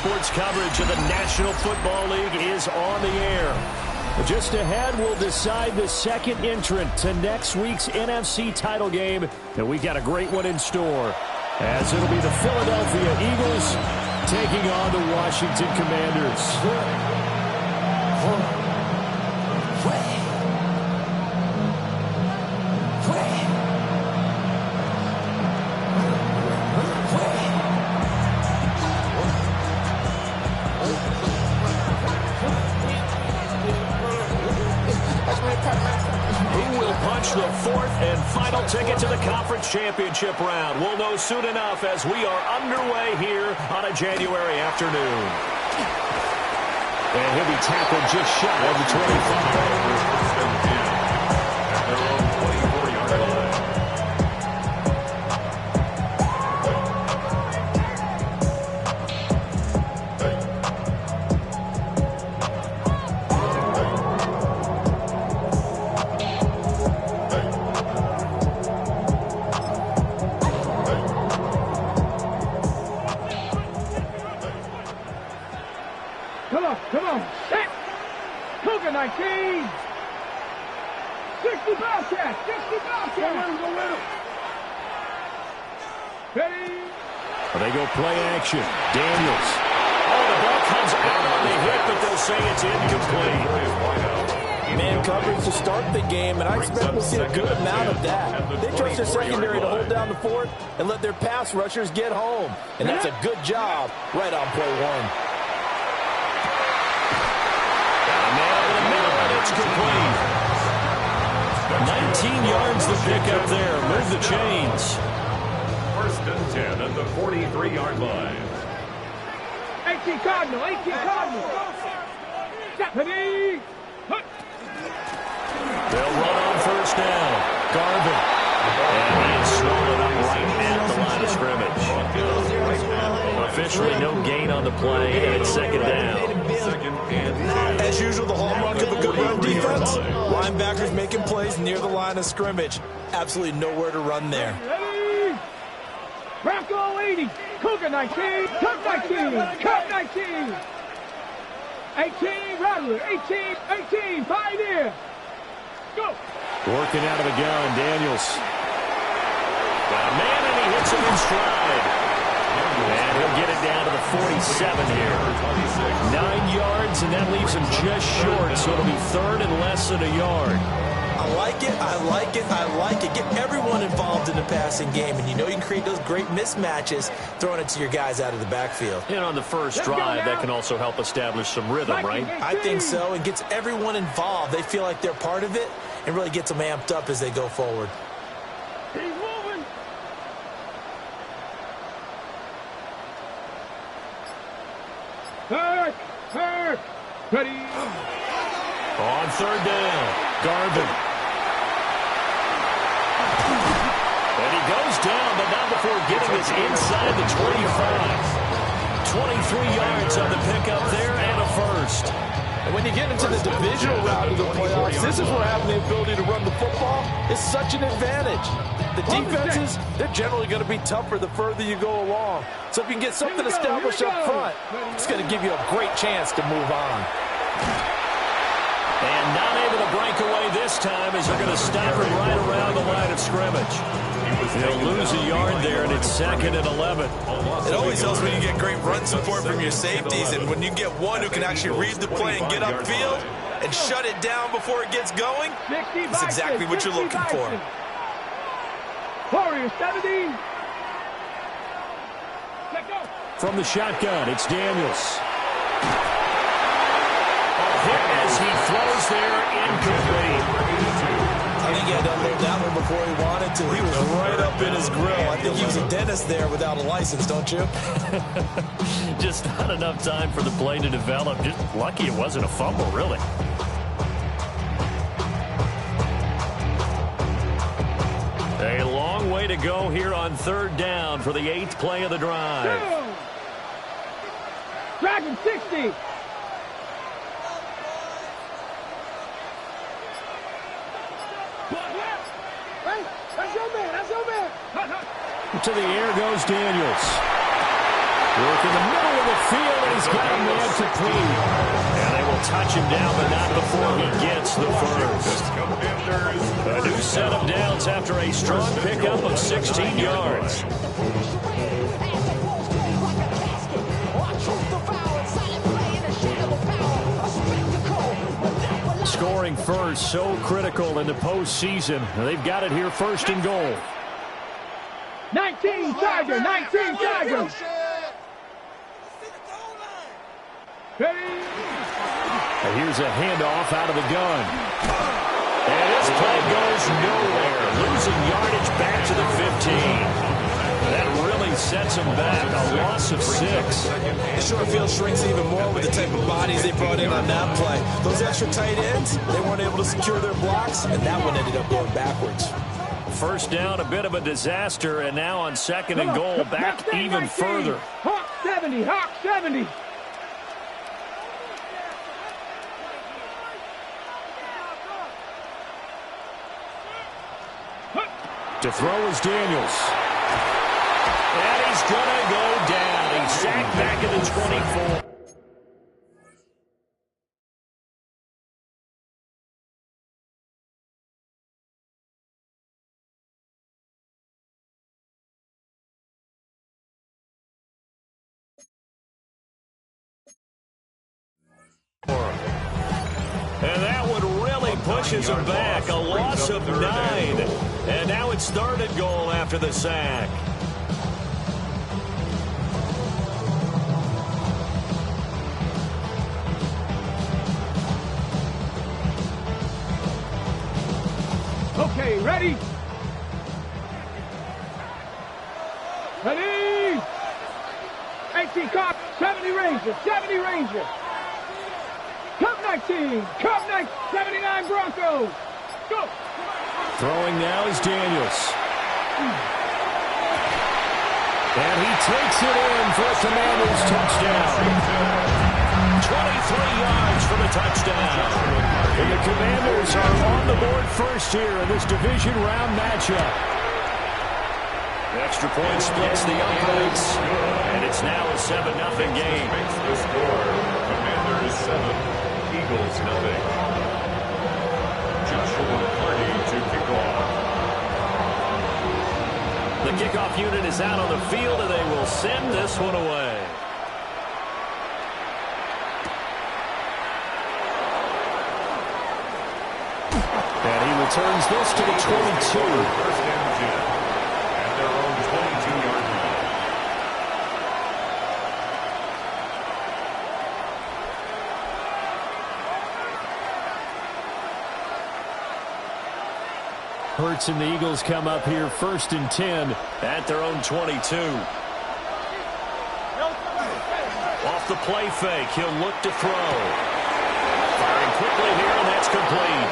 Sports coverage of the National Football League is on the air. Just ahead, we'll decide the second entrant to next week's NFC title game. And we got a great one in store, as it'll be the Philadelphia Eagles taking on the Washington Commanders. The fourth and final ticket to the conference championship round. We'll know soon enough as we are underway here on a January afternoon. And he'll be tackled just shy of the 25. At their own 24-yard line. Come on, set! Cougar 19! 60 Bobcats! 60 Bobcats! Go with him! Ready? Well, they go play action. Daniels. Oh, the ball comes out on the hit, but they'll say it's incomplete. Man coverage to start the game, and I expect we'll see a good amount of that. They trust their secondary to hold down the fort and let their pass rushers get home. And that's a good job right on play one. It's complete. 19 yards the pickup there. Move the chains. First and 10 at the 43-yard line. 18 Cardinal, 18 Cardinal. Stephanie. They'll run on first down. Garvin. And he's swallowed up right at the line of scrimmage. Officially no gain on the play, and it's second down. As usual, the hallmark of a good run defense, linebackers making plays near the line of scrimmage. Absolutely nowhere to run there. Ready? Bronco 80, Cougar 19, Cup 19, Cup 19. 18, Rattler, 18, Pioneer. Go. Working out of the gun, Daniels. Got a man, and he hits him in stride. And he'll get it down to the 47 here. 9 yards, and that leaves him just short, so it'll be third and less than a yard. I like it, I like it, I like it. Get everyone involved in the passing game, and you know you can create those great mismatches throwing it to your guys out of the backfield. And on the first drive, that can also help establish some rhythm, right? I think so. It gets everyone involved. They feel like they're part of it, and really gets them amped up as they go forward. He's moving. Hurt. Ready. On third down, Garvin. And he goes down, but not before getting us inside the 25. 23 yards on the pickup there and a first. And when you get into the divisional round of the playoffs, this is where having the ability to run the football is such an advantage. The defenses, they're generally going to be tougher the further you go along. So if you can get something established up front, it's going to give you a great chance to move on. And not able to break away this time as they're going to stop him right around the line of scrimmage. They'll lose a yard there, and it's second and 11. It always helps when you get great run support from your safeties, and when you get one who can actually read the play and get upfield and shut it down before it gets going, that's exactly what you're looking for. Warriors 70. Let go. From the shotgun, it's Daniels. A hit as he throws there, incomplete. I think he had to unload that one before he wanted to. He was right up in his grill. I think he was a dentist there without a license, don't you? Just not enough time for the play to develop. Just lucky it wasn't a fumble, really. A long way to go here on third down for the 8th play of the drive. Dragon 60. That's your man. To the air goes Daniels. Work in the middle of the field, and he's got a man complete. And they will touch him down, but not before he gets the first. A new set of downs after a strong pickup of 16 yards. Scoring first, so critical in the postseason. They've got it here, first and goal. 19 Tiger, 19 Tiger. Ready? And here's a handoff out of the gun. And this play goes nowhere. Losing yardage back to the 15. That really sets them back. A loss of 6. The short field shrinks even more with the type of bodies they brought in on that play. Those extra tight ends, they weren't able to secure their blocks, and that one ended up going backwards. First down, a bit of a disaster, and now on second and goal, back even further. Hawk 70, Hawk 70. To throw is Daniels. And he's going to go down. He's sacked back at the 24. And that one really pushes him back. A loss of 9. And now it's third and goal after the sack. Okay, ready? Ready? 18 Cop, 70 Ranger, 70 Ranger. Cup 19, Cup 19, 79 Broncos. Go. Throwing now is Daniels. And he takes it in for a Commanders touchdown. 23 yards for the touchdown. And the Commanders are on the board first here in this division round matchup. The extra point splits the uprights, and it's now a 7-0 game. The score, Commanders 7, Eagles 0. Joshua Hardy to kick off. The kickoff unit is out on the field, and they will send this one away. And he returns this to the 22. First and 10 at their own 22-yard line. Hurts and the Eagles come up here first and 10 at their own 22. Off the play fake, he'll look to throw. Firing quickly here, and that's complete.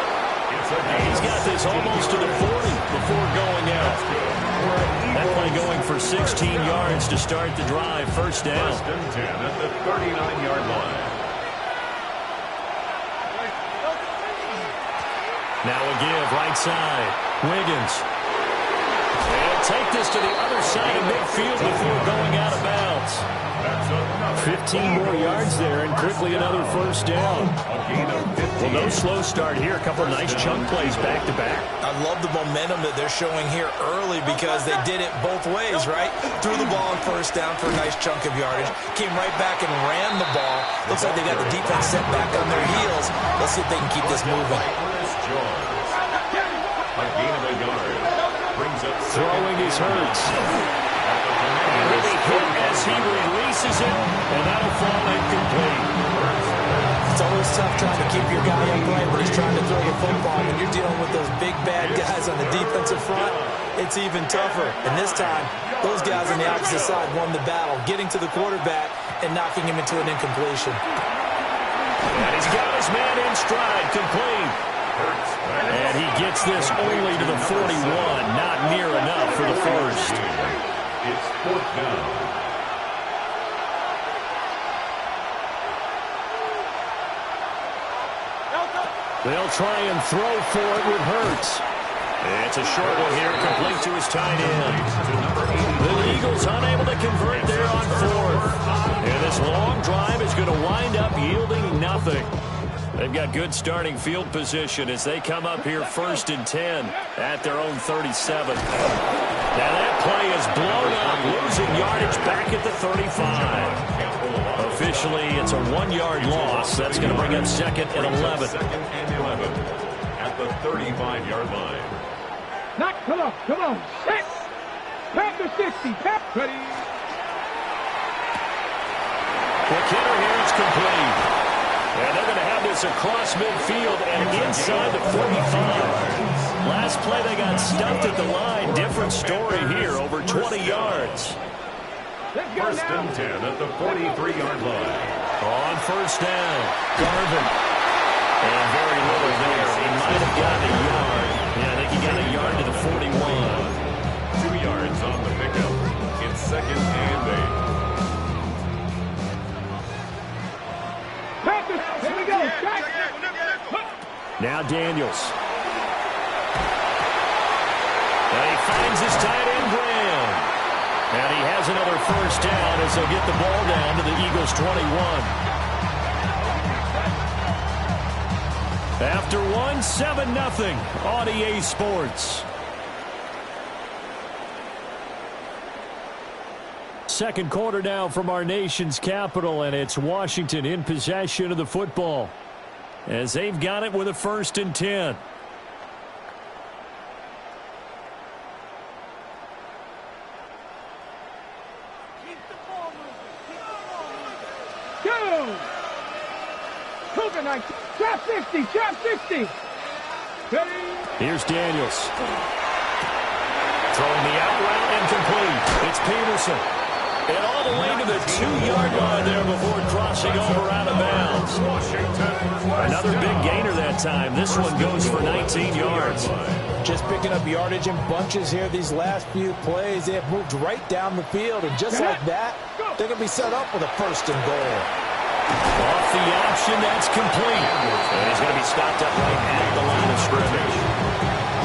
He's got this almost to the 40 before going out. That play going for 16 yards to start the drive. First down. First and 10 at the 39-yard line. Now a give, right side. Wiggins. They'll take this to the other side of midfield before going out of bounds. 15 more yards there, and quickly another first down. Well, no slow start here. A couple of nice chunk plays back-to-back. I love the momentum that they're showing here early because they did it both ways, right? Threw the ball on first down for a nice chunk of yardage. Came right back and ran the ball. Looks like they got the defense set back on their heels. Let's see if they can keep this moving. Throwing his Hurts. Really hit as he releases it, and that'll fall incomplete. It's always tough trying to keep your guy upright when he's trying to throw the football. When you're dealing with those big, bad guys on the defensive front, it's even tougher. And this time, those guys on the opposite side won the battle, getting to the quarterback and knocking him into an incompletion. And he's got his man in stride, complete. And he gets this only to the 41, not near enough for the first. It's fourth down. They'll try and throw for it with Hurts. It's a short one here, complete to his tight end. The Eagles unable to convert there on fourth. And this long drive is going to wind up yielding nothing. They've got good starting field position as they come up here 1st and 10 at their own 37. Now that play is blown up, losing yardage back at the 35. Officially, it's a 1-yard loss. That's going to bring up 2nd and 11. At the 35-yard line. Come on. Set. Back to 60. Back. Ready. The kicker here is complete. And they're going to have this across midfield and inside the 45. Last play they got stuffed at the line. Different story here, over 20 yards. First and 10 at the 43-yard line. On first down, Garvin. And very little there. He might have gotten a yard. Yeah, I think he got a yard to the 41. 2 yards on the pickup. It's 2nd and 8. Here we go. Now Daniels. And he finds his tight end, Graham. And he has another first down as they'll get the ball down to the Eagles' 21. After 7-0 on EA Sports. Second quarter now from our nation's capital, and it's Washington in possession of the football as they've got it with a 1st and 10. Go! Cougar 19. Trap 60. Trap 60. Ready. Here's Daniels. Throwing the out route incomplete. It's Peterson. And all the way to the 2-yard line there before crossing over out of bounds. Another big gainer that time. This one goes for 19 yards. Just picking up yardage in bunches here these last few plays. They have moved right down the field, and just like that, they're going to be set up with a 1st and goal. Off the option, that's complete. And he's going to be stopped up right at the line of scrimmage.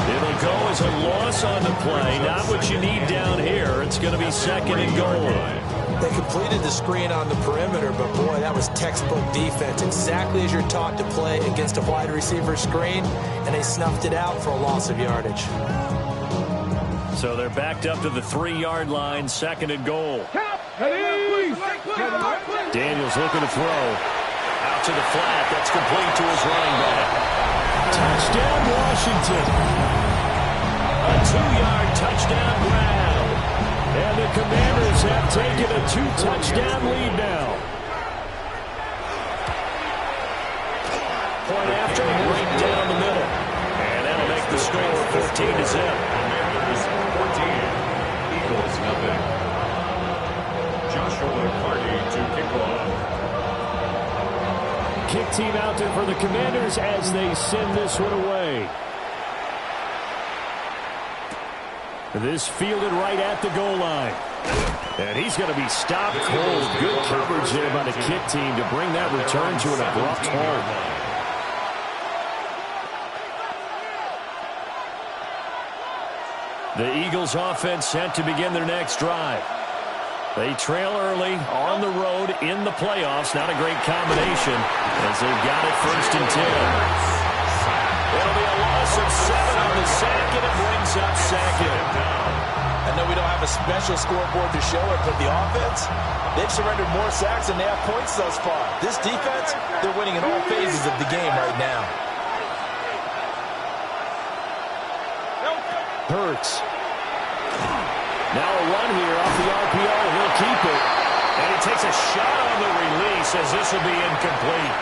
It'll go as a loss on the play. Not what you need down here. It's going to be 2nd and goal. They completed the screen on the perimeter, but boy, that was textbook defense. Exactly as you're taught to play against a wide receiver screen, and they snuffed it out for a loss of yardage. So they're backed up to the 3-yard line, 2nd and goal. Daniels looking to throw. Out to the flat. That's complete to his running back. Touchdown, Washington. A 2-yard touchdown Brown. And the Commanders have taken a 2-touchdown lead now. Point after, right down the middle. And that'll make the score 14-0. Commanders 14. Eagles nothing. Joshua Party to kick off. Kick team out there for the Commanders as they send this one away. This fielded right at the goal line. And he's going to be stopped cold. Good coverage there by the kick team to bring that return to an abrupt halt. The Eagles offense set to begin their next drive. They trail early on the road in the playoffs. Not a great combination as they've got it 1st and 10. It'll be a loss of 7 on the sack, and it brings up 2nd. I know we don't have a special scoreboard to show it, but the offense, they've surrendered more sacks than they have points thus far. This defense, they're winning in all phases of the game right now. Hurts. Now a run here off the RPO. He'll keep it. And he takes a shot on the release as this will be incomplete.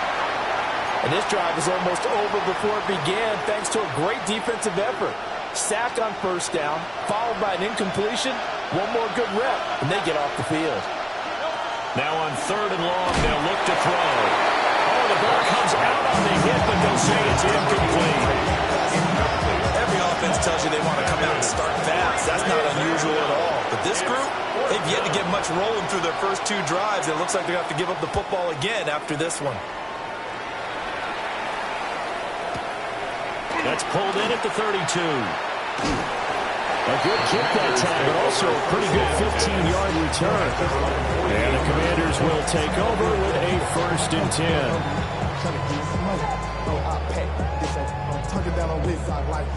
And this drive is almost over before it began thanks to a great defensive effort. Sack on 1st down, followed by an incompletion. One more good rep, and they get off the field. Now on 3rd and long, they'll look to throw. Oh, the ball comes out on the hit, but they'll say it's incomplete. Every offense tells you they want to come out and start fast. That's not unusual at all. But this group, they've yet to get much rolling through their first 2 drives. It looks like they have to give up the football again after this one. That's pulled in at the 32. A good kick that time, but also a pretty good 15-yard return. And the Commanders will take over with a 1st and 10.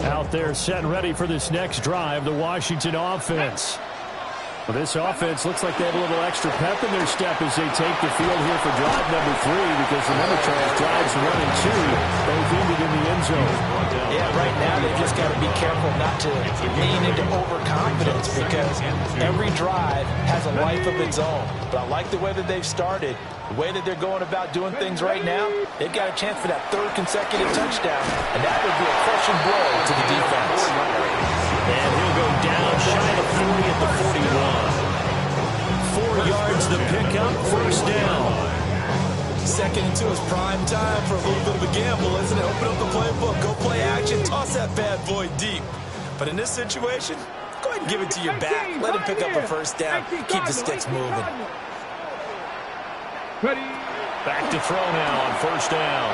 Out there set and ready for this next drive, the Washington offense. Well, this offense looks like they have a little extra pep in their step as they take the field here for drive number 3, because remember, Charles, drives 1 and 2 both ended in the end zone. Yeah, right now they've just got to be careful not to lean into overconfidence, because every drive has a life of its own. But I like the way that they've started, the way that they're going about doing things right now. They've got a chance for that 3rd consecutive touchdown, and that would be a crushing blow to the defense. And he'll go down shy of 40 at the 41. 4 yards the pickup, 1st down. 2nd and 2 is prime time for a little bit of a gamble, isn't it? Open up the playbook, go play action, toss that bad boy deep. But in this situation, go ahead and give it to your back. Let him pick up a 1st down, keep the sticks moving. Back to throw now on 1st down.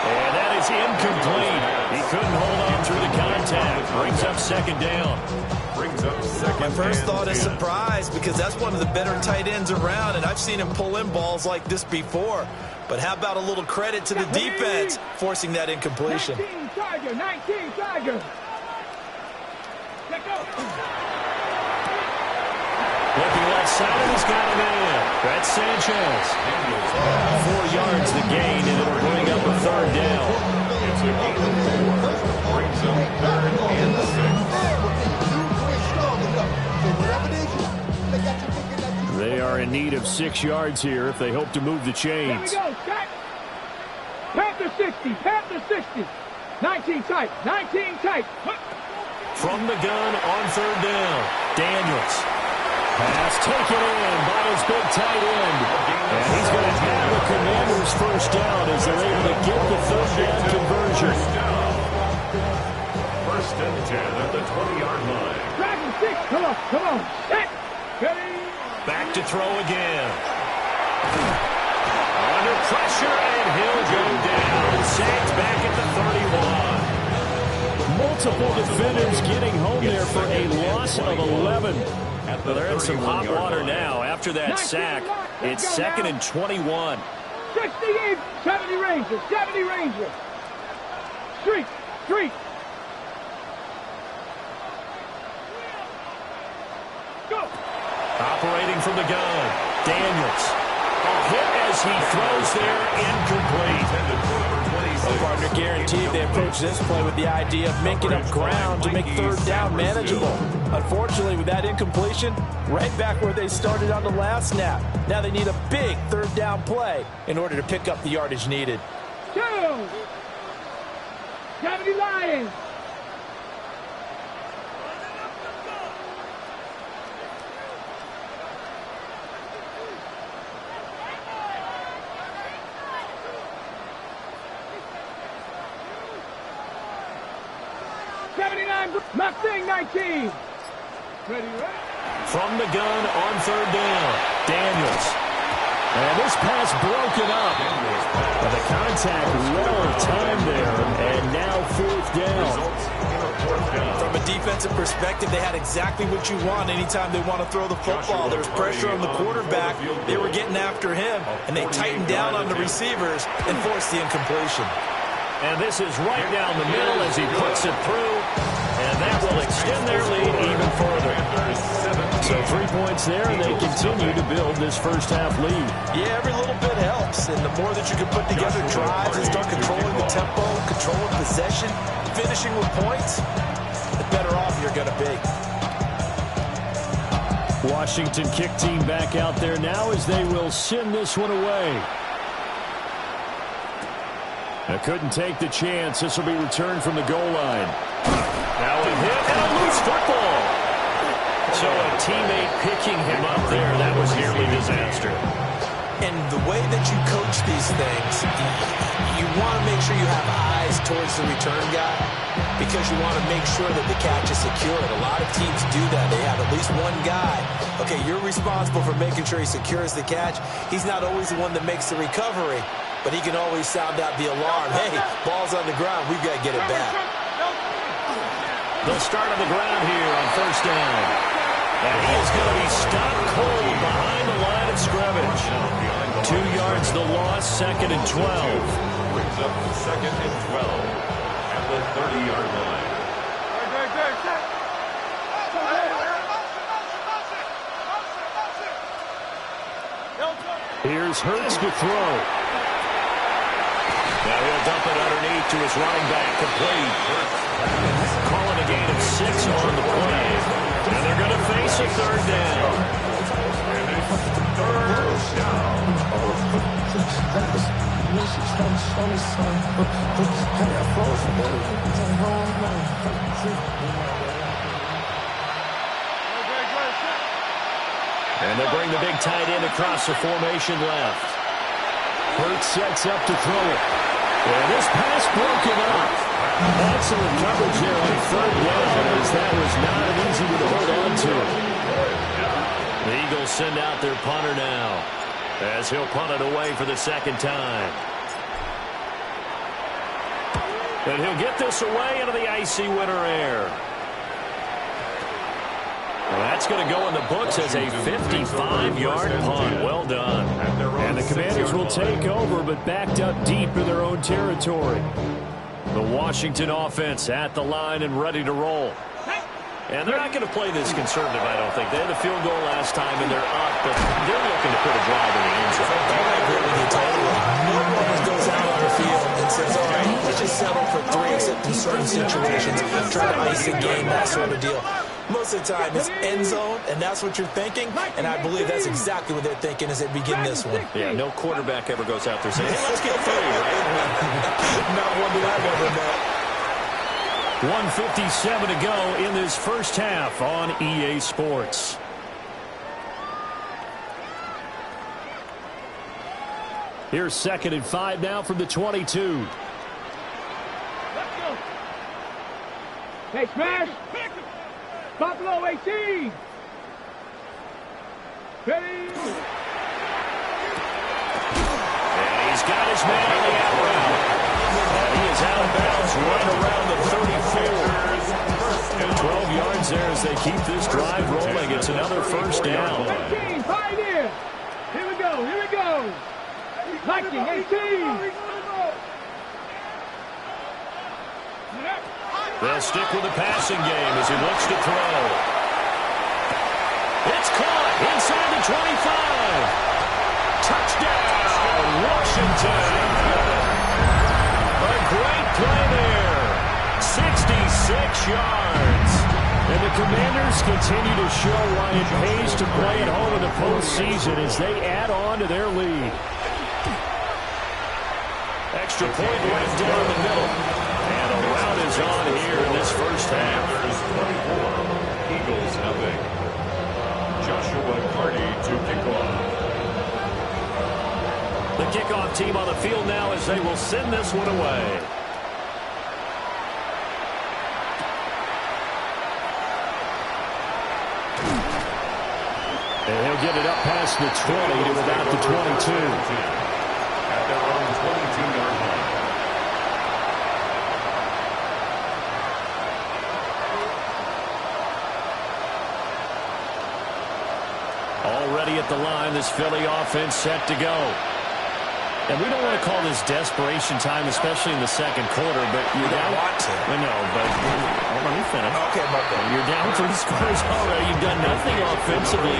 And that is incomplete. He couldn't hold on through the contact. Brings up 2nd down. My first thought is surprise, because that's one of the better tight ends around, and I've seen him pull in balls like this before. But how about a little credit to the defense forcing that incompletion? 19 Tiger. Let go. Looking left side, and he's got him in. That's Sanchez. 4 yards the gain, and it'll bring up a 3rd down. Brings up 3rd and 6. They are in need of 6 yards here if they hope to move the chains. There we go. Panther 60. 19 tight. From the gun on 3rd down. Daniels. Pass taken in by his big tight end. And he's going to have the Commanders' 1st down as they're able to get the 3rd down conversion. 1st and 10 at the 20-yard line. Dragon 6. Come on. Set. Ready. Back to throw again. Under pressure, and he'll go down. Sacked back at the 31. Multiple defenders getting home there for a loss of 11. Well, they're in some hot water now after that sack. It's 2nd and 21. 68, 70 Rangers. Street. Go. Operating from the gun. Daniels. A hit as he throws there, incomplete. Well, partner, guaranteed they approach this play with the idea of making up ground to make 3rd down manageable. Unfortunately, with that incompletion, right back where they started on the last snap. Now they need a big 3rd down play in order to pick up the yardage needed. 70 Lions. Mustang 19. Ready. From the gun on 3rd down. Daniels. And this pass broken up. But the contact well timed there. And now 4th down. From a defensive perspective, they had exactly what you want anytime they want to throw the football. There was pressure on the quarterback. They were getting after him. And they tightened down on the receivers and forced the incompletion. And this is right down the middle as he puts it through. And that will extend their lead even further. So 3 points there, and they continue to build this 1st half lead. Yeah, every little bit helps. And the more that you can put together drives and start controlling the tempo, controlling possession, finishing with points, the better off you're going to be. Washington kick team back out there now as they will send this one away. They couldn't take the chance. This will be returned from the goal line. Now a hit and a loose football. So a teammate picking him up there. That was nearly disaster. And the way that you coach these things, you want to make sure you have eyes towards the return guy, because you want to make sure that the catch is secured. A lot of teams do that. They have at least one guy. Okay, you're responsible for making sure he secures the catch. He's not always the one that makes the recovery, but he can always sound out the alarm. Hey, ball's on the ground. We've got to get it back. They'll start on the ground here on first down. And he is going to be stopped cold behind the line of scrimmage. 2 yards the loss, 2nd and 12. Brings up 2nd and 12 at the 30-yard line. Here's Hurts to throw. Now he'll dump it underneath to his running back, complete. Calling a gain of 6 on the play. And they're going to face a 3rd down. And it's 3rd down. And they'll bring the big tight end across the formation left. Hurts sets up to throw it. And this pass broken up. Excellent coverage there on 3rd down, as that was not an easy one to hold on to. The Eagles send out their punter now, as he'll punt it away for the 2nd time. And he'll get this away into the icy winter air. Well, that's going to go in the books as a 55-yard punt. Well done. And the Commanders will take over, but backed up deep in their own territory. The Washington offense at the line and ready to roll. And they're not going to play this conservative, I don't think. They had a field goal last time, and they're up, but they're looking to put a drive in the end zone. I agree with you totally. No one goes out on the field and says, all right, let's just settle for 3, except in certain situations, try to ice the game, that sort of deal. Most of the time, it's end zone, and that's what you're thinking, and I believe that's exactly what they're thinking as they begin this one. Yeah, no quarterback ever goes out there saying, hey, let's get 3, right? Not one that I've ever met. 1:57 to go in this first half on EA Sports. Here's 2nd and 5 now from the 22. Let's go. Hey, smash. Buffalo 18. Ready. And he's got his man on the out route. And he is out of bounds right around the 34. 12 yards there as they keep this drive rolling. It's another first down. 18, pioneer. Here we go, here we go. Viking 18. They'll stick with the passing game as he looks to throw. It's caught inside the 25. Touchdown, Washington. A great play there. 66 yards. And the Commanders continue to show why it pays to play at home in the postseason as they add on to their lead. Extra point right down the middle. And a rout is on here in this first half. There's 24. Eagles nothing. Joshua Carty to kick off. The kickoff team on the field now as they will send this one away. And he'll get it up past the 20 to about the 22. At their own 22-yard line. Already at the line, this Philly offense set to go. And we don't want to call this desperation time, especially in the 2nd quarter, but you're down. Want to. I know, but let me finish. Okay, Marco. You're down 3 scores already. You've done nothing offensively,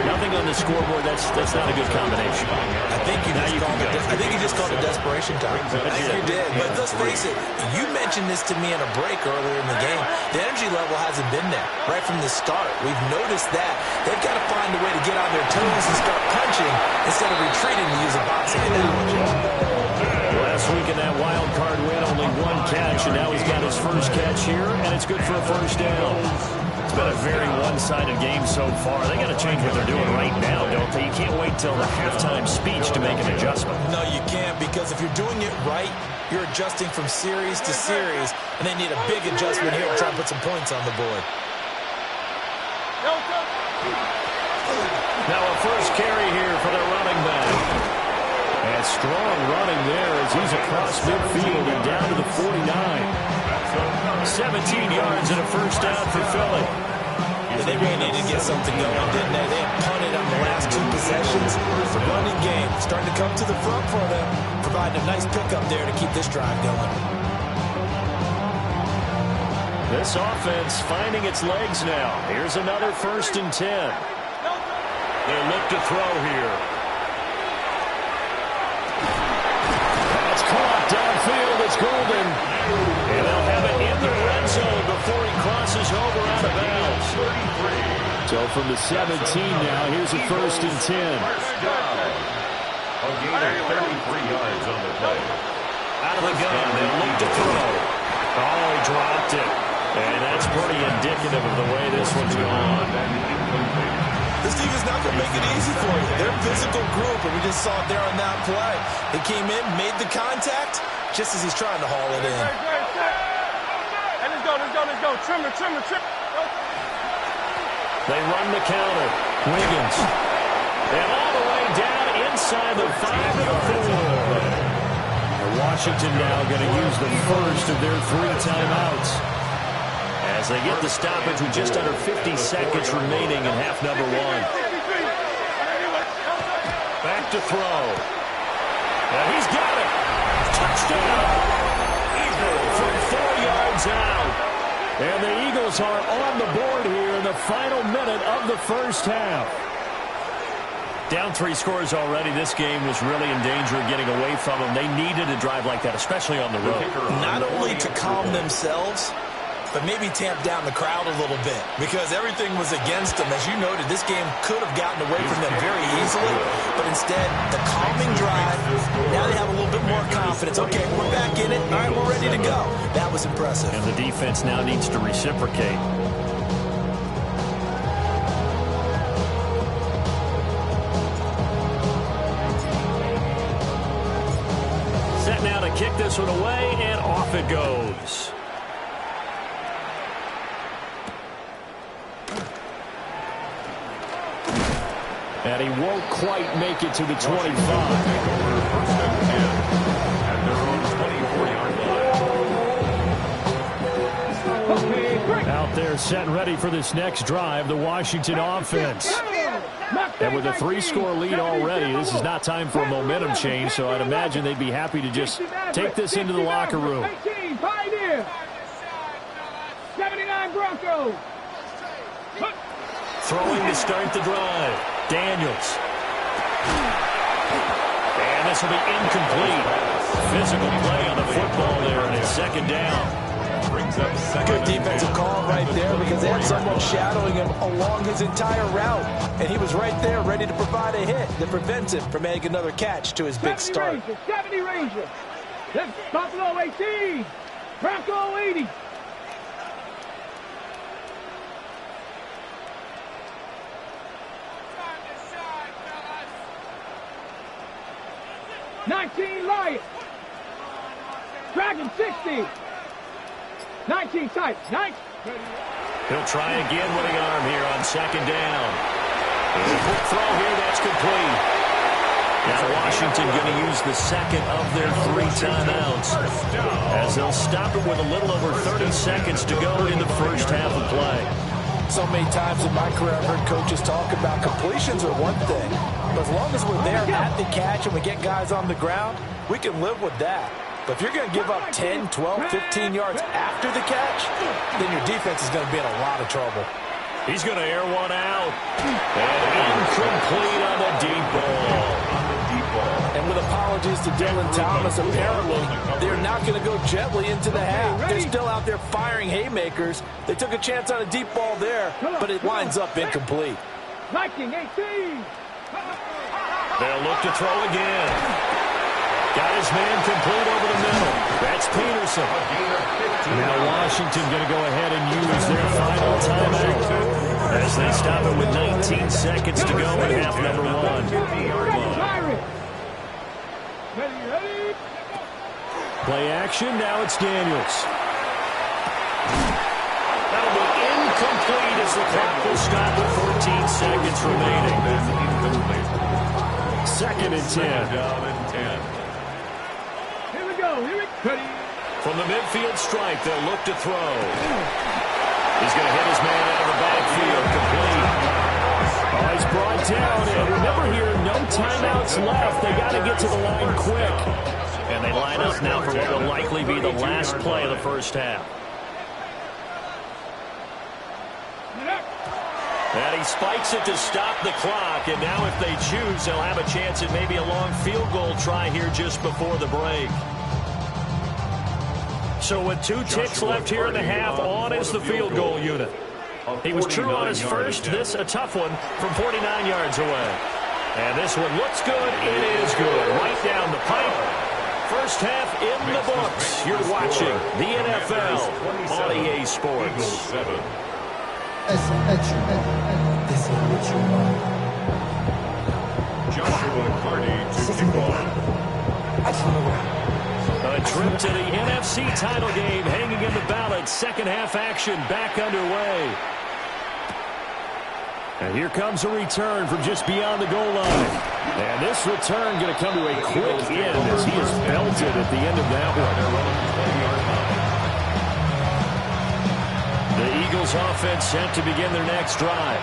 nothing on the scoreboard. That's not a good combination. I think you just called it desperation time. I think you did. But let's face it, you mentioned this to me in a break earlier in the game. The energy level hasn't been there right from the start. We've noticed that. They've got to find a way to get on their toes and start punching instead of retreating, to use a boxing analogy. Last week in that wild card win, only 1 catch, and now he's got his first catch here, and it's good for a first down. It's been a very one-sided game so far. They got to change what they're doing right now, don't they? You can't wait till the halftime speech to make an adjustment. No, you can't, because if you're doing it right, you're adjusting from series to series, and they need a big adjustment here to try and put some points on the board. Now a first carry here for their running back. And strong running there as he's across midfield and down to the 49. 17 yards and a first down for Philly. And they really needed to get something going, didn't they? They had punted on the last 2 possessions. The running game starting to come to the front for them, providing a nice pickup there to keep this drive going. This offense finding its legs now. Here's another 1st and 10. They look to throw here. That's caught downfield. It's Golden. And they'll have it in the red zone before he crosses over out of bounds. So from the 17 now, here's a 1st and 10. A gain of 33 yards on the play. Out of the gun, they'll look to throw. Oh, he dropped it. And that's pretty indicative of the way this one's gone. This team is not going to make it easy for you. They're a physical group, and we just saw it there on that play. They came in, made the contact, just as he's trying to haul it in. Hey, let's go. Trim. They run the counter. Wiggins. And all the way down inside the 5 to the 4. Washington now going to use the first of their 3 timeouts, as they get the stoppage with just under 50 seconds remaining in half number 1. Back to throw. And he's got it. Touchdown. From 4 yards out. And the Eagles are on the board here in the final minute of the first half. Down 3 scores already. This game was really in danger of getting away from them. They needed a drive like that, especially on the road. Not only to calm themselves, but maybe tamp down the crowd a little bit, because everything was against them. As you noted, this game could have gotten away from them very easily, but instead, the calming drive, now they have a little bit more confidence. Okay, we're back in it. All right, we're ready to go. That was impressive. And the defense now needs to reciprocate. Set now to kick this one away, and off it goes. And he won't quite make it to the 25. At their own 24-yard line. Out there set and ready for this next drive, the Washington offense. And with a 3-score lead already, this is not time for a momentum change, so I'd imagine they'd be happy to just take this into the locker room. 79 Broncos. Throwing to start the drive. Daniels. And this will be incomplete. Physical play on the football there, and it's 2nd down. Brings up second. Good defensive call right there, because they had someone shadowing him along his entire route, and he was right there ready to provide a hit that prevents him from making another catch to his big start. 70 Rangers. That's Buffalo 18. Bronco 80. Lions. Dragon 60. 19 tight. Nice. He'll try again with the arm here on 2nd down. And a quick throw here, that's complete. Now Washington going to use the 2nd of their 3 timeouts, as they'll stop it with a little over 30 seconds to go in the first half of play. So many times in my career I've heard coaches talk about completions are one thing, but as long as we're there at the catch and we get guys on the ground, we can live with that. But if you're going to give up 10, 12, 15 yards after the catch, then your defense is going to be in a lot of trouble. He's going to air one out. And incomplete on the deep ball. And with apologies to Dylan Thomas, apparently they're not going to go gently into the half. They're still out there firing haymakers. They took a chance on a deep ball there, but it winds up incomplete. Viking 18. They'll look to throw again. Got his man complete over the middle. That's Peterson. Now Washington going to go ahead and use their final timeout, as they stop it with 19 seconds to go in half number 1. Ready. Play action, now it's Daniels. That'll be incomplete as the clock will stop with 14 seconds remaining. 2nd and 10. Here we go. Ready. From the midfield stripe, they'll look to throw. He's going to hit his man out of the backfield, complete. Oh, he's brought down, and remember here, no timeouts left. They got to get to the line quick. And they line up now for what will likely be the last play of the first half. And he spikes it to stop the clock, and now if they choose, they'll have a chance at maybe a long field goal try here just before the break. So with 2 ticks left here in the half, on is the field goal unit. He was true on his first. This a tough one from 49 yards away. And this one looks good. It is good. Right down the pipe. First half in the books. You're watching the NFL on EA Sports. Joshua Carty to kick off. A trip to the NFC title game hanging in the balance. Second half action back underway. And here comes a return from just beyond the goal line. And this return going to come to a quick end as he is belted at the end of that one. The Eagles offense set to begin their next drive.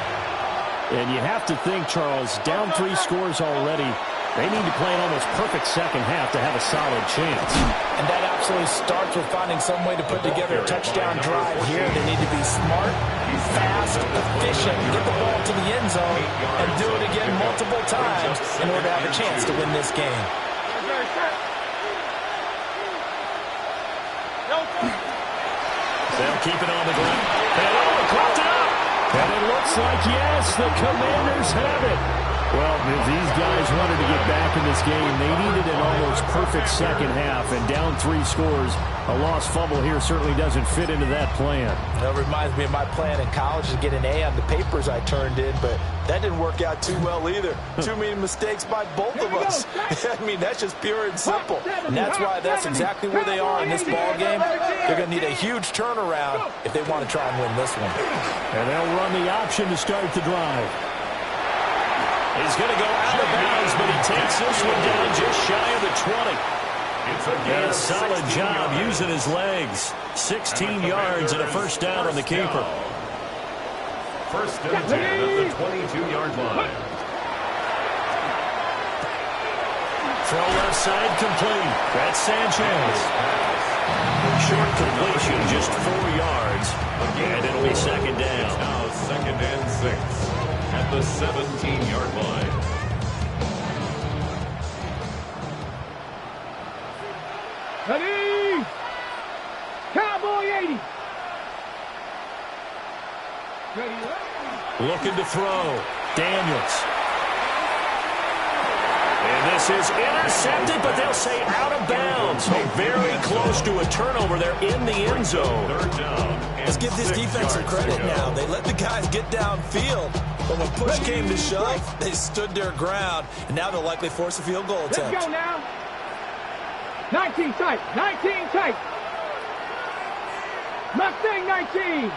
And you have to think, Charles, down 3 scores already. They need to play an almost perfect second half to have a solid chance. And that absolutely starts with finding some way to put together a touchdown drive here. They need to be smart, fast, efficient, get the ball to the end zone, and do it again multiple times in order to have a chance to win this game. They'll keep it on the ground. And caught up. And it looks like, yes, the Commanders have it. Well, if these guys wanted to get back in this game, they needed an almost perfect second half, and down 3 scores. A lost fumble here certainly doesn't fit into that plan. That reminds me of my plan in college to get an A on the papers I turned in, but that didn't work out too well either. Too many mistakes by both of us. I mean, that's just pure and simple. And that's why that's exactly where they are in this ball game. They're going to need a huge turnaround if they want to try and win this one. And they'll run the option to start the drive. He's going to go out of bounds, but he takes this one down just shy of the 20. And a solid job using his legs. 16 yards and a first down on the keeper. First and 10 at the 22-yard line. Throw left side complete. That's Sanchez. Short completion, just 4 yards. And it'll be second down. It's now second and 6 at the 17-yard line. Ready? Cowboy 80. Ready? Looking to throw. Daniels. And this is intercepted, but they'll say out of bounds. So very close to a turnover there in the end zone. Third down. Let's give this defense some credit now. They let the guys get downfield, but when push came to shove, they stood their ground, and now they'll likely force a field goal attempt. Let's go now. 19 tight. 19 tight. Mustang 19.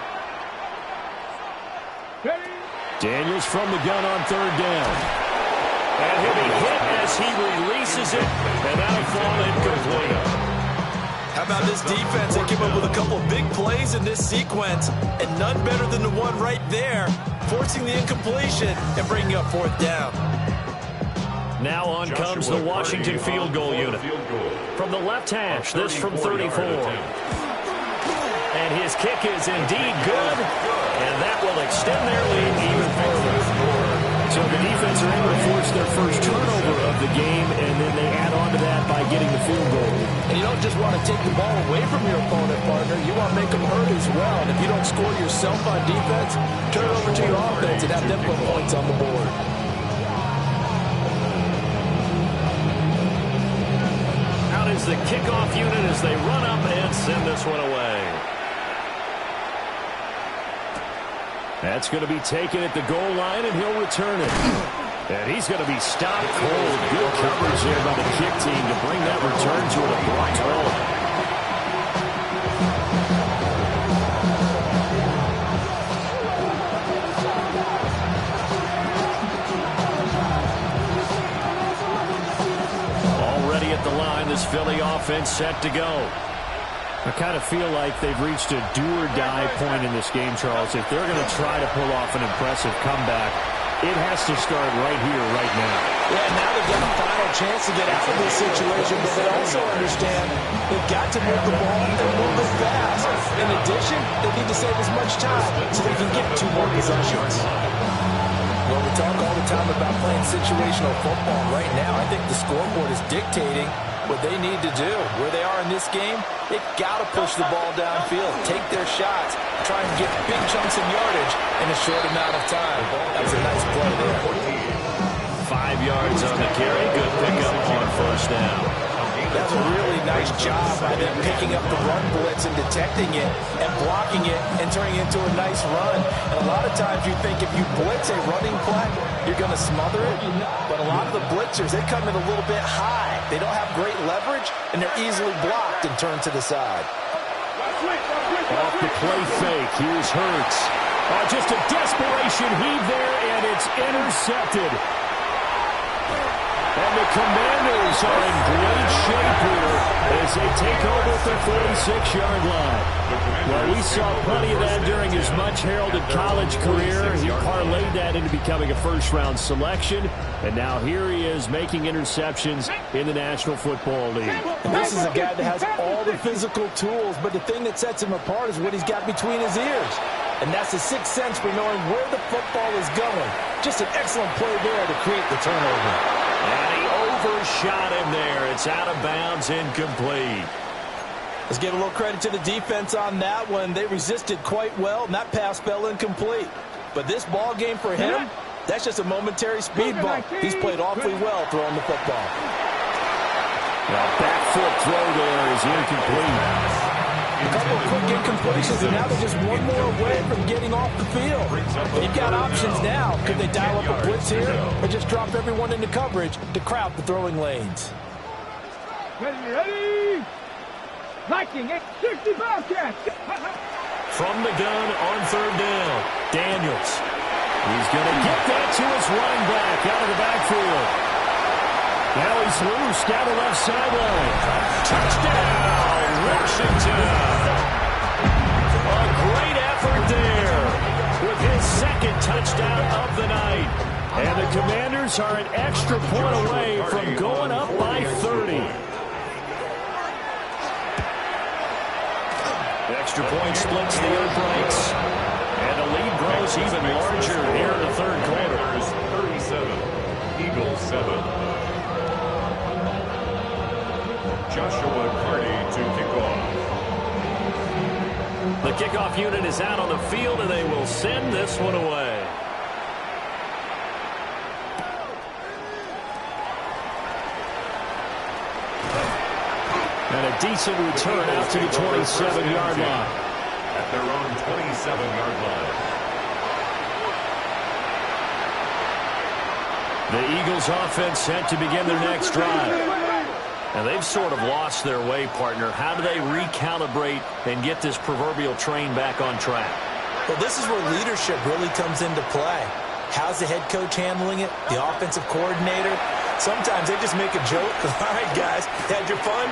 Ready? Daniels from the gun on third down. And he'll be hit as he releases it, and that'll fall incomplete. How about this defense? They came up with a couple of big plays in this sequence, and none better than the one right there, forcing the incompletion and bringing up fourth down. Now on comes the Washington field goal unit. From the left hash, this from 34. And his kick is indeed good, and that will extend their lead even further. So the defense are able to force their first turnover of the game, and then they add on to that by getting the field goal. And you don't just want to take the ball away from your opponent, partner. You want to make them hurt as well. And if you don't score yourself on defense, turn it over to your offense and have them put points on the board. Out is the kickoff unit as they run up and send this one away. That's going to be taken at the goal line, and he'll return it. And he's going to be stopped cold. Good coverage there by the kick team to bring that return to an abrupt halt. Already at the line, this Philly offense set to go. I kind of feel like they've reached a do-or-die point in this game, Charles. If they're going to try to pull off an impressive comeback, it has to start right here, right now. Yeah, now they've got a final chance to get out of this situation, but they also understand they've got to move the ball and move it fast. In addition, they need to save as much time so they can get 2 more possessions. Well, we talk all the time about playing situational football. Right now, I think the scoreboard is dictating what they need to do. Where they are in this game, they've got to push the ball downfield, take their shots, try and get big chunks of yardage in a short amount of time. That was a nice play there. 5 yards on the carry. Good pickup on first down. That's a really nice job by them picking up the run blitz and detecting it and blocking it and turning it into a nice run. And a lot of times you think if you blitz a running play, you're going to smother it. But a lot of the blitzers, they come in a little bit high. They don't have great leverage, and they're easily blocked and turned to the side. Off the play fake. Here's Hurts. Just a desperation heave there, and it's intercepted. And the Commanders are in great shape here as they take over at their 46-yard line. Well, we saw plenty of that during his much-heralded college career. He parlayed that into becoming a first-round selection, and now here he is making interceptions in the National Football League. And this is a guy that has all the physical tools, but the thing that sets him apart is what he's got between his ears. And that's the sixth sense for knowing where the football is going. Just an excellent play there to create the turnover. And he overshot him there. It's out of bounds, incomplete. Let's give a little credit to the defense on that one. They resisted quite well, and that pass fell incomplete. But this ball game for him, that's just a momentary speed bump. He's played awfully well throwing the football. Well, back foot throw there is incomplete. A couple of quick incompletions, and now they're just one more away from getting off the field. They've got options now. Could they dial up a blitz here or just drop everyone into coverage to crowd the throwing lanes? Ready? Viking at 60 Bobcats. From the gun on third down, Daniels. He's going to get that to his running back out of the backfield. Now he's loose down the left sideline. Touchdown, Washington. A great effort there with his second touchdown of the night. And the Commanders are an extra point away from going up by 30. The extra point splits the uprights. And the lead grows even larger here in the third quarter. 37, Eagles 7. Joshua Carty to kickoff. The kickoff unit is out on the field, and they will send this one away. And a decent return out to the 27-yard line. At their own 27-yard line. The Eagles offense set to begin their next drive. And they've sort of lost their way, partner. How do they recalibrate and get this proverbial train back on track? Well, this is where leadership really comes into play. How's the head coach handling it? The offensive coordinator? Sometimes they just make a joke. All right, guys, had your fun?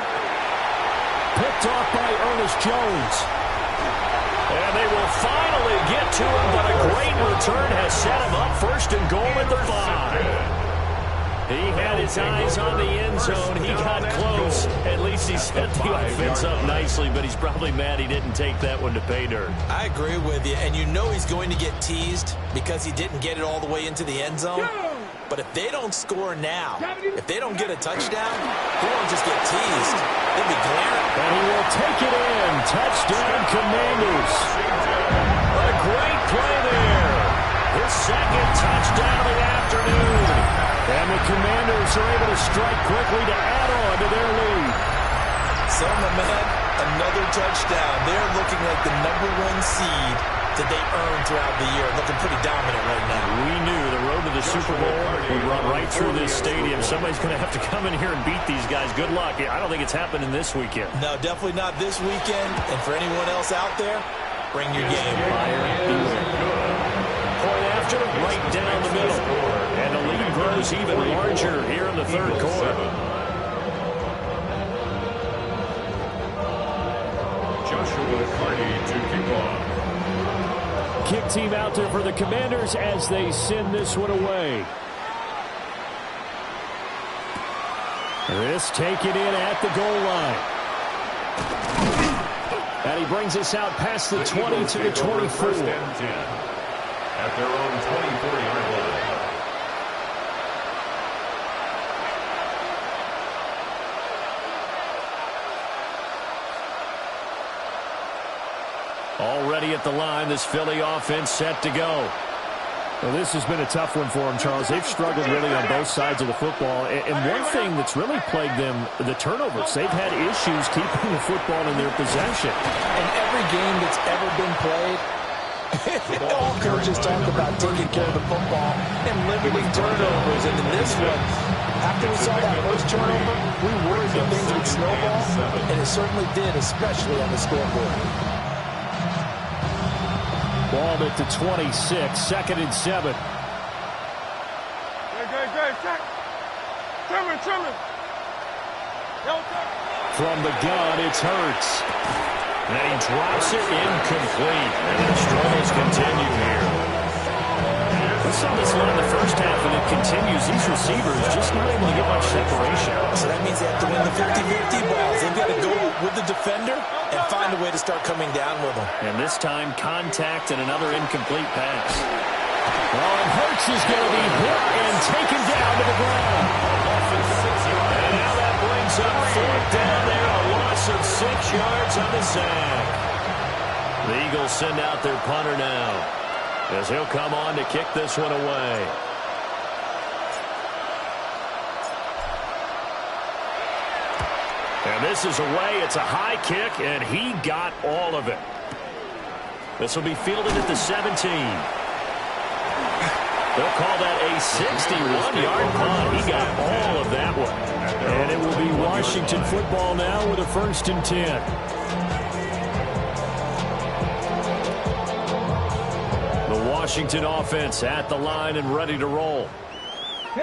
Picked off by Ernest Jones. And they will finally get to him, but a great return has set him up first and goal at the 5. He had his eyes on the end zone. He got close. At least he set the offense up nicely, but he's probably mad he didn't take that one to pay dirt. I agree with you, and you know he's going to get teased because he didn't get it all the way into the end zone. But if they don't score now, if they don't get a touchdown, he won't just get teased. He'll be glaring. And he will take it in. Touchdown, Commanders. A great play there. His second touchdown of the afternoon. And the Commanders are able to strike quickly to add on to their lead. So, my man, another touchdown. They're looking like the #1 seed that they earned throughout the year. Looking pretty dominant right now. We knew the road to the Super Bowl would run right through this stadium. Somebody's going to have to come in here and beat these guys. Good luck. I don't think it's happening this weekend. No, definitely not this weekend. And for anyone else out there, bring your game. Point after, right down the middle. And the lead grows even larger here in the third quarter. to kick off. Kick team out there for the Commanders as they send this one away. This taken in at the goal line. And he brings us out past the 20 to the 24. First and 10 at their own 24-yard line. Already at the line, this Philly offense set to go. Well, this has been a tough one for them, Charles. They've struggled really on both sides of the football. And one thing that's really plagued them, the turnovers. They've had issues keeping the football in their possession. In every game that's ever been played, all coaches talk about taking care of the football and limiting turnovers. And in this one, after we saw that first turnover, we worried that things would snowball, and it certainly did, especially on the scoreboard. Ball at the 26, 2nd and 7. From the gun, it's Hurts. And he drops it incomplete. And the struggles continue here. We saw this line in the first half, and it continues. These receivers just not able to get much separation. So that means they have to win the 50-50 balls. They've got to go with the defender and find a way to start coming down with them. And this time, contact and another incomplete pass. Well, and Hurts is going to be hit and taken down to the ground. And now that brings up 4th down there, a loss of 6 yards on the sack. The Eagles send out their punter now, as he'll come on to kick this one away. And this is away. It's a high kick, and he got all of it. This will be fielded at the 17. They'll call that a 61-yard punt. He got all of that one. And it will be Washington football now with a 1st and 10. The Washington offense at the line and ready to roll.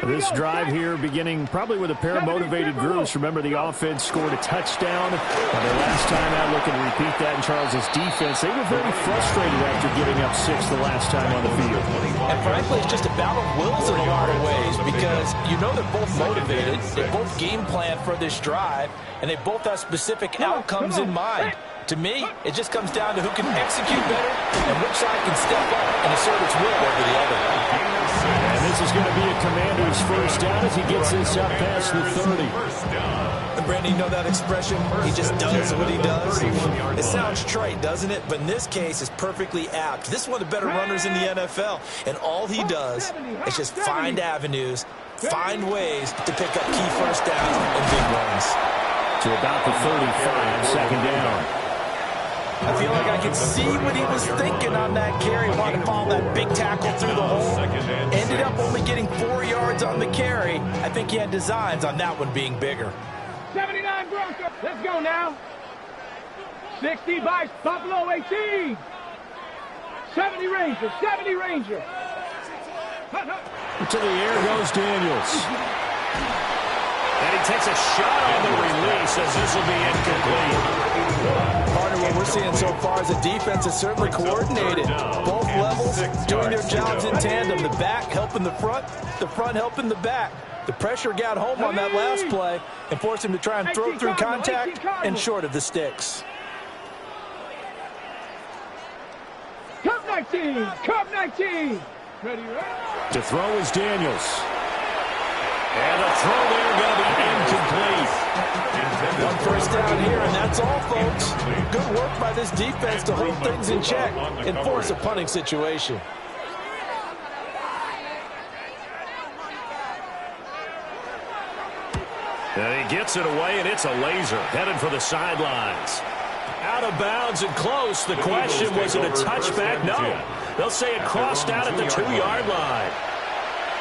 This drive here beginning probably with a pair of motivated groups. Remember, the offense scored a touchdown. Their last time out, looking to repeat that in Charles' defense. They were very frustrated after giving up 6 the last time on the field. And frankly, it's just a battle of wills in a lot of ways because you know they're both motivated. They both game plan for this drive, and they both have specific outcomes in mind. To me, it just comes down to who can execute better and which side can step up and assert its will over the other. And this is going to be a Commander's 1st down as he gets this up past the 30. And Brandon, you know that expression? He just does what he does. It sounds trite, doesn't it? But in this case, it's perfectly apt. This is one of the better runners in the NFL. And all he does is just find avenues, find ways to pick up key 1st downs and big runs. To about the 35, 2nd down. I feel like I can see what he was thinking on that carry. Wanted to follow that big tackle through the hole. Ended up only getting 4 yards on the carry. I think he had designs on that one being bigger. 79 Broncos. Let's go now. 60 by Buffalo 18. 70 Ranger. 70 Ranger. To the air goes Daniels. And he takes a shot on the release as this will be incomplete. Partner, what we're seeing so far is the defense is certainly coordinated. Both levels doing their jobs in tandem. The back helping the front helping the back. The pressure got home on that last play and forced him to try and throw through contact and short of the sticks. Cup 19. Cup 19. Ready, to throw is Daniels. And a throw there going to be incomplete. 1 first down here, and that's all, folks. Good work by this defense to hold things in check and force a punting situation. And he gets it away, and it's a laser headed for the sidelines. Out of bounds and close. The question, was it a touchback? No. They'll say it crossed out at the 2-yard line.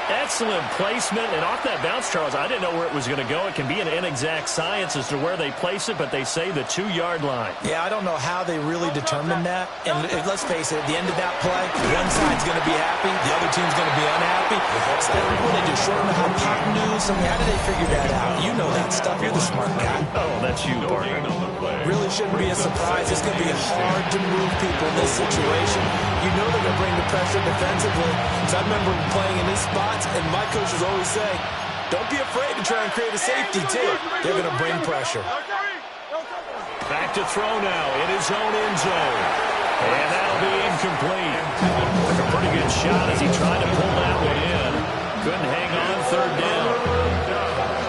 Excellent placement, and off that bounce, Charles, I didn't know where it was going to go. It can be an inexact science as to where they place it, but they say the 2-yard line. Yeah, I don't know how they really determined that. And let's face it, at the end of that play, one side's going to be happy, the other team's going to be unhappy. So they just shorten the hypotenuse. I mean, how did they figure that out? You know that stuff. You're the smart guy. Oh, that's you, partner. Really shouldn't be a surprise. It's going to be hard to move people in this situation. You know they're going to bring the pressure defensively. So I remember playing in these spots, and my coaches always say, don't be afraid to try and create a safety, too. They're going to bring pressure. Back to throw now in his own end zone. And that'll be incomplete. Took a pretty good shot as he tried to pull that one in. Couldn't hang on third down.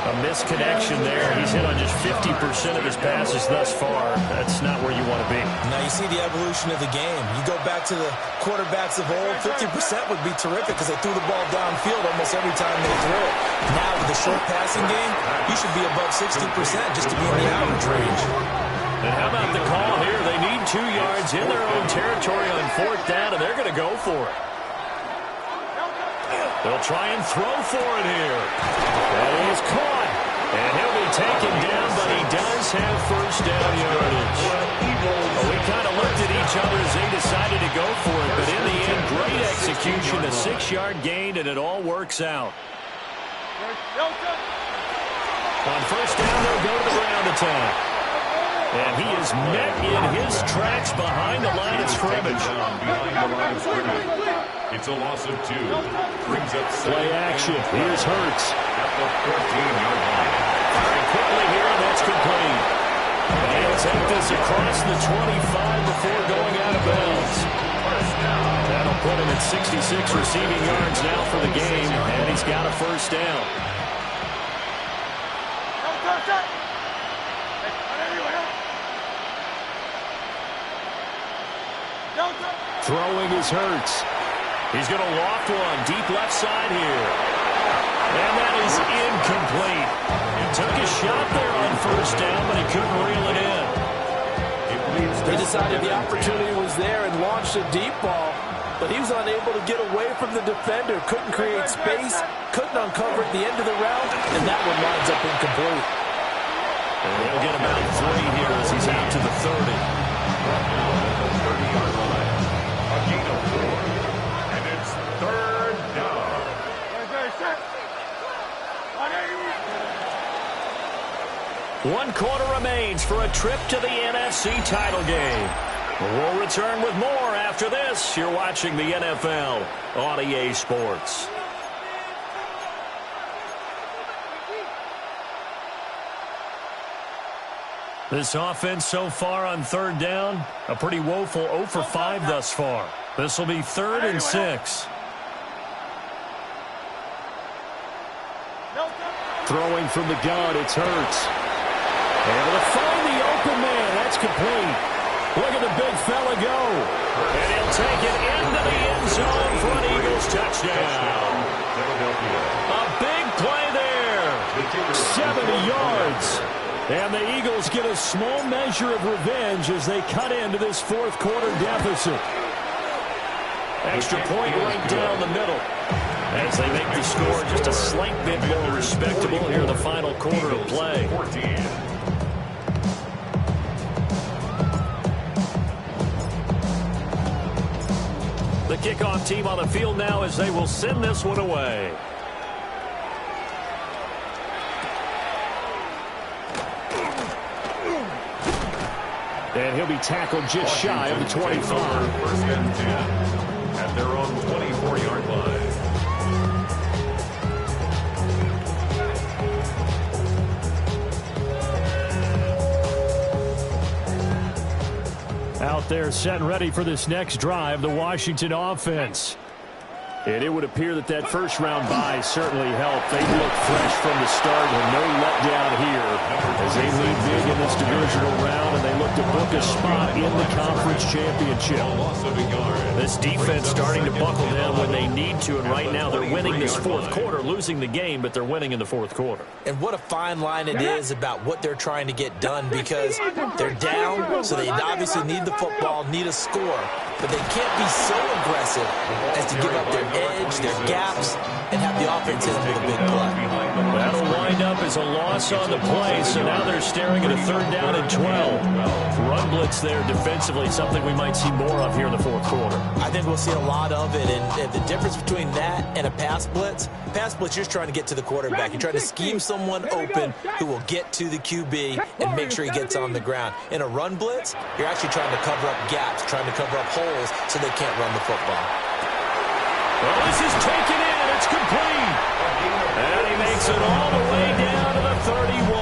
A misconnection there. He's hit on just 50% of his passes thus far. That's not where you want to be. Now you see the evolution of the game. You go back to the quarterbacks of old, 50% would be terrific because they threw the ball downfield almost every time they threw it. Now with the short passing game, you should be above 60% just to be in the average range. And how about the call here? They need 2 yards in their own territory on 4th down, and they're going to go for it. They'll try and throw for it here. That is caught. And he'll be taken down, but he does have first down yardage. Well, we kind of looked at each other as they decided to go for it, but in the end, great execution, a 6-yard gain, and it all works out. On first down, they'll go to the ground attack. And he is met in his tracks behind the line of scrimmage. It's a loss of 2. Brings up play action. Here's Hurts. At the 14-yard line. Firing quickly here, and that's complete. And he'll take this across the 25 before going out of bounds. That'll put him at 66 receiving yards now for the game, and he's got a first down. Throwing is Hurts. He's going to loft one deep left side here. And that is incomplete. He took a shot there on first down, but he couldn't reel it in. They decided the opportunity was there and launched a deep ball, but he was unable to get away from the defender. Couldn't create space, couldn't uncover at the end of the route, and that one winds up incomplete. And he'll get about 3 here as he's out to the 30. And it's 3rd down. One quarter remains for a trip to the NFC title game. We'll return with more after this. You're watching the NFL on EA Sports. This offense so far on 3rd down, a pretty woeful 0 for 5 thus far. This will be 3rd and 6. Throwing from the gun, it's Hurts. Able to find the open man. That's complete. Look at the big fella go. And he'll take it into the end zone for an Eagles touchdown. A big play there. 70 yards. And the Eagles get a small measure of revenge as they cut into this 4th quarter deficit. Extra point right down the middle. As they make the score just a slight bit more respectable here in the final quarter of play. The kickoff team on the field now as they will send this one away. And he'll be tackled just shy of the 25. First and 10 at their own 24-yard line. Out there set and ready for this next drive, the Washington offense. And it would appear that that first round bye certainly helped. They look fresh from the start and no letdown here as they lead big in this divisional round and they look to book a spot in the conference championship. This defense starting to buckle down when they need to, and right now they're winning this 4th quarter, losing the game, but they're winning in the 4th quarter. And what a fine line it is about what they're trying to get done, because they're down, so they obviously need the football, need a score, but they can't be so aggressive as to give up their edge, their gaps, and have the offense hit them with a big play. That'll wind up as a loss on the play, so now they're staring at a 3rd down and 12. Run blitz there defensively, something we might see more of here in the 4th quarter. I think we'll see a lot of it, and the difference between that and a pass blitz, you're just trying to get to the quarterback. You're trying to scheme someone open who will get to the QB and make sure he gets on the ground. In a run blitz, you're actually trying to cover up gaps, trying to cover up holes so they can't run the football. Well, this is taken in. It's complete. And he makes it all the way down to the 31.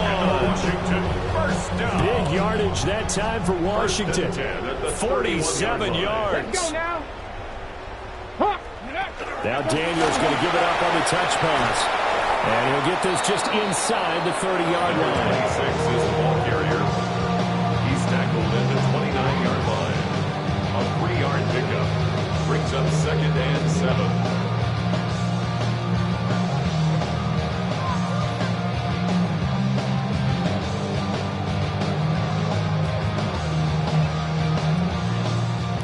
Washington, first down. Big yardage that time for Washington. 47 yards. Let's go now. Huh. Now Daniels going to give it up on the touch pass. And he'll get this just inside the 30-yard line. 26 is the ball carrier. He's tackled at the 29-yard line. A 3-yard pickup brings up 2nd and 7.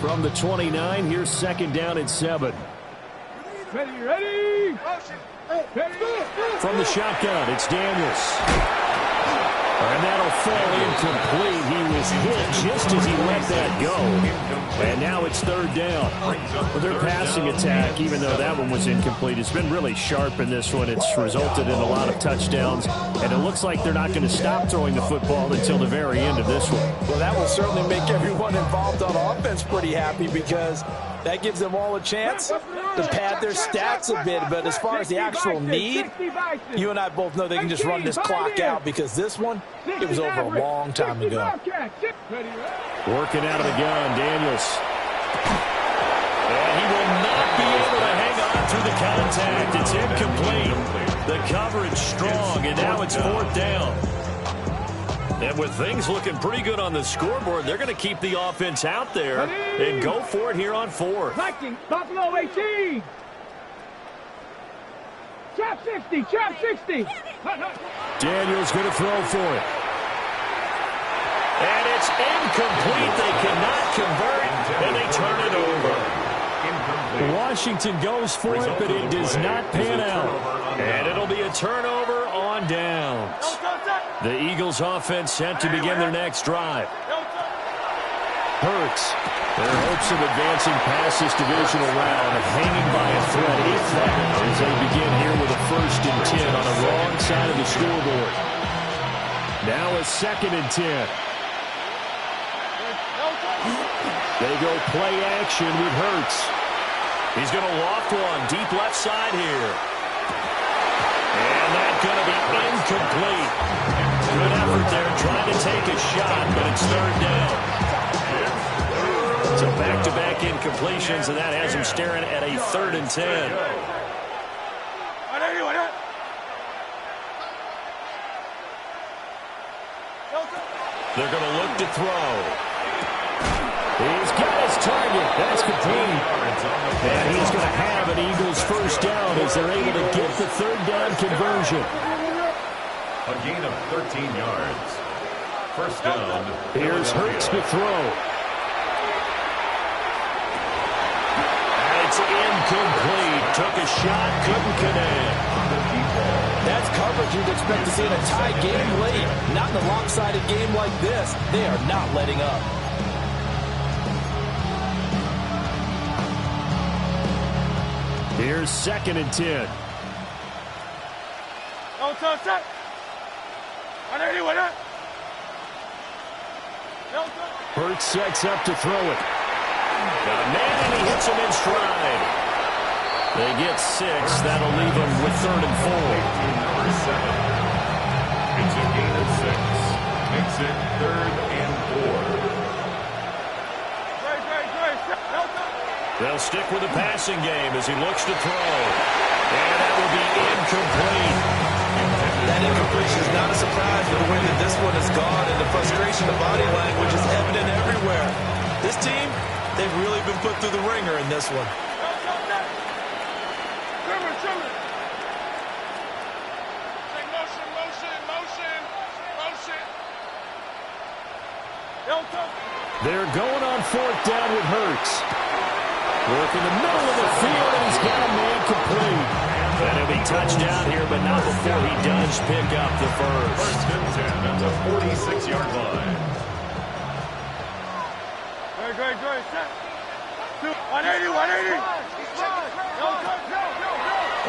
From the 29, here's 2nd down and 7. Ready. From the shotgun, it's Daniels. And that'll fall incomplete. He was hit just as he let that go. And now it's 3rd down. Well, their passing attack, even though that one was incomplete, has been really sharp in this one. It's resulted in a lot of touchdowns. And it looks like they're not going to stop throwing the football until the very end of this one. Well, that will certainly make everyone involved on offense pretty happy because that gives them all a chance to pad their stats a bit. But as far as the actual need, you and I both know they can just run this clock out because this one, it was over a long time ago. Working out of the gun, Daniels. And he will not be able to hang on through the contact. It's incomplete. The coverage strong, and now it's 4th down. And with things looking pretty good on the scoreboard, they're going to keep the offense out there and go for it here on 4th. Vikings, Buffalo 18. Chop 60, chop 60. Daniels going to throw for it. And it's incomplete. They cannot convert, and they turn it over. Washington goes for it, but it does not pan out. And it'll be a turnover on downs. The Eagles offense set to begin their next drive. Hurts. Their hopes of advancing past this divisional round hanging by a thread, if that, as they begin here with a 1st and 10 on the wrong side of the scoreboard. Now a 2nd and 10. They go play action with Hurts. He's going to loft one deep left side here. And that's going to be incomplete. Good effort there trying to take a shot, but it's 3rd down. So back-to-back incompletions, and that has him staring at a 3rd and 10. They're going to look to throw. He's got his target. That's complete. And he's going to have an Eagles 1st down as they're able to get the 3rd down conversion. A gain of 13 yards. 1st down. Here's Hurts to throw. And it's incomplete. Took a shot, couldn't connect. That's coverage you'd expect to see in a tie game late. Not in a lopsided game like this. They are not letting up. Here's 2nd and 10. Hurts sets up to throw it. Got a man, and he hits him in stride. They get 6. That'll leave them with 3rd and 4. Number 7. It's a gain of 6. Makes it 3rd and 4. They'll stick with the passing game as he looks to throw. And that will be incomplete. That incompletion is not a surprise with the way that this one has gone, and the frustration, the body language is evident everywhere. This team, they've really been put through the ringer in this one. They're going on 4th down with Hurts. Work in the middle of the field, and he's got a man complete. And he'll be touched down here, but not before he does pick up the first. First and 10 at the 46-yard line. Great. Set. 180.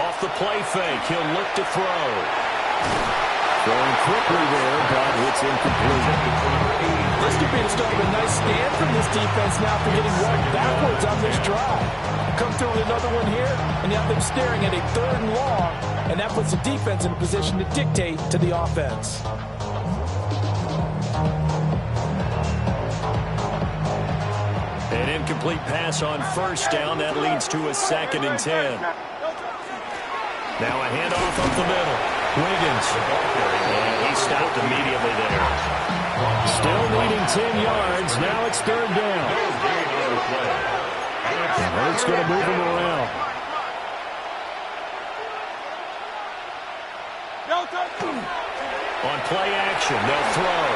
Off the play fake, he'll look to throw. Throwing quickly there, but it's incomplete. This could be the start of a nice stand from this defense now for getting walked backwards on this drive. Come through with another one here, and you have them staring at a 3rd and long, and that puts the defense in a position to dictate to the offense. An incomplete pass on first down. That leads to a 2nd and 10. Now a handoff up the middle. Wiggins. And he stopped immediately there. Still needing 10 yards. Now it's 3rd down. And Hurts going to move him around. On play action, they'll throw.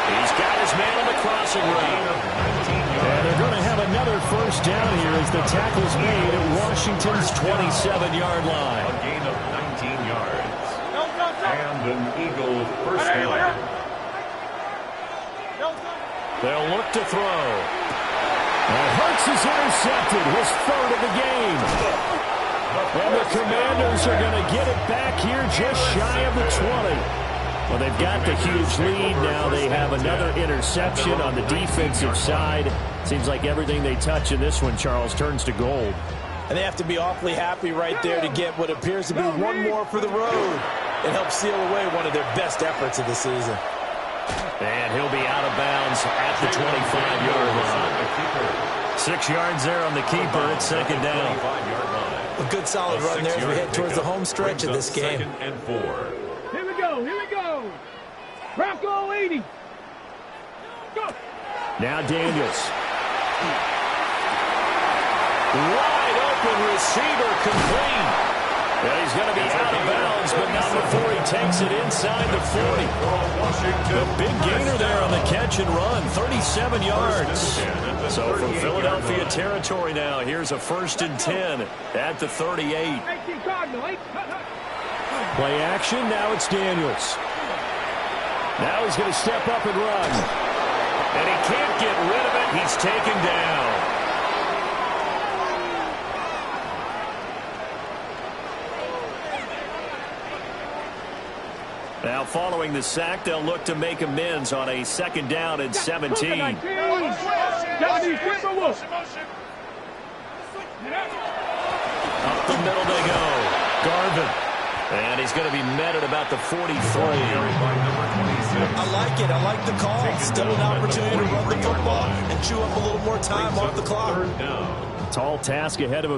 He's got his man on the crossing route. And they're going to have another first down here as the tackle's made at Washington's 27-yard line. A gain of 19 yards. And an Eagle first down. They'll look to throw. And Hurts is intercepted, his 3rd of the game. And the Commanders are going to get it back here just shy of the 20. Well, they've got the huge lead now. They have another interception on the defensive side. Seems like everything they touch in this one, Charles, turns to gold. And they have to be awfully happy right there to get what appears to be one more for the road. It helps seal away one of their best efforts of the season. And he'll be out of bounds at the 25-yard line. 6 yards there on the keeper. It's 2nd down. A good solid run there as we head towards the home stretch of this game. 2nd and 4. Here we go. Bronco 80. Go. Now Daniels. Wide open receiver complete. And he's going to be out of bounds, but not before he takes it inside the 40. The big gainer there on the catch and run, 37 yards. So from Philadelphia territory now, here's a 1st and 10 at the 38. Play action, now it's Daniels. Now he's going to step up and run. And he can't get rid of it. He's taken down. Now following the sack, they'll look to make amends on a 2nd down and 17. Up the middle they go. Garvin. And he's going to be met at about the 43. I like it. I like the call. Still an opportunity to run the football and chew up a little more time off the clock. Tall task ahead of him.